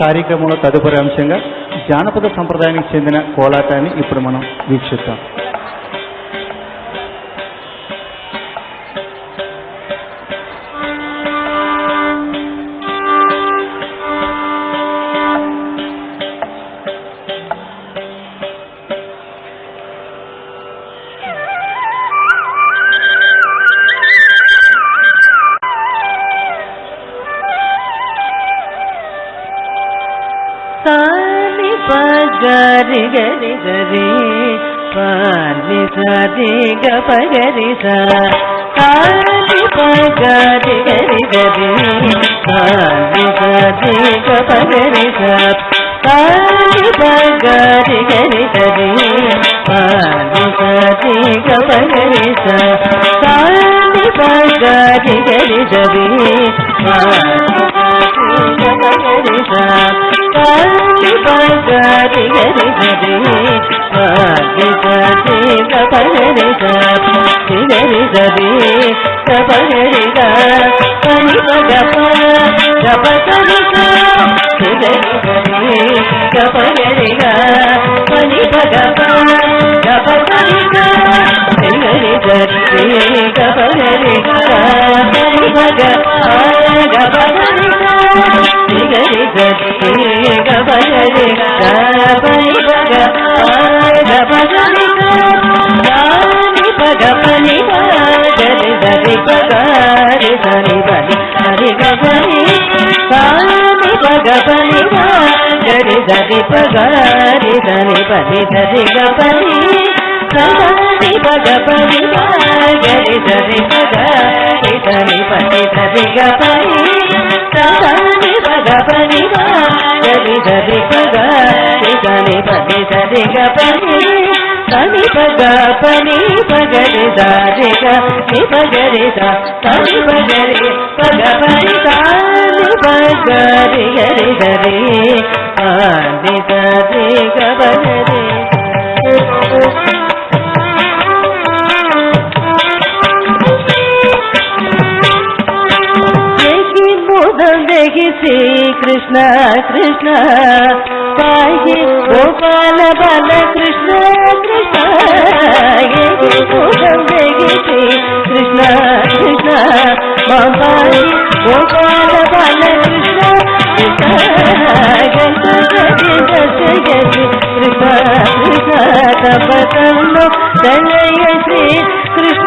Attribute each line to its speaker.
Speaker 1: కార్యక్రమంలో తదుపరి అంశంగా జానపద సంప్రదాయానికి చెందిన కోలాటాన్ని ఇప్పుడు మనం వీక్షిద్దాం.
Speaker 2: గరి గరి గరి పాని సరి గ పగరి సాని పగరి గరి గరి పాని సరి గ పగరి సాని పగరి గరి గరి పాని సరి గ పగరి సాని పగరి గరి గరి పాని సరి గ పగరి సాని పగరి గరి గరి పాని సరి గ పగరి సాని గరి గరి గ పగరి గా పని పగ గ పగరి గా గరి గరి గ పగరి గా పని పగ గ పగరి గా గరి గరి గ పగరి గా పని పగ గ పగరి గా గరి గరి గ పగరి గా పని పగ గ పగరి గా పని పగ పని గరి గరి పగరి సరి పని హరి గరి సాని పగ పని గరి గరి పగరి సరి పని హరి గరి సాని పగ పని గరి గరి పగరి సరి పని హరి గరి సాని పగ పని గరి గరి పగరి సరి పని హరి గరి సని పగ పని పగరి దారి ని పగరి సని పగరి పగ పని సాని పగరి గరి గరి ఆని సరి గ పగరి देखी मोदम देखी श्री कृष्ण कृष्ण पाहि गोपाल बाल कृष्ण कृष्ण देखी मोदम देखी श्री कृष्ण कृष्ण पाहि गोपाल बाल कृष्ण कृष्ण कृष्ण कृष्ण तपतनो तनय श्री कृष्ण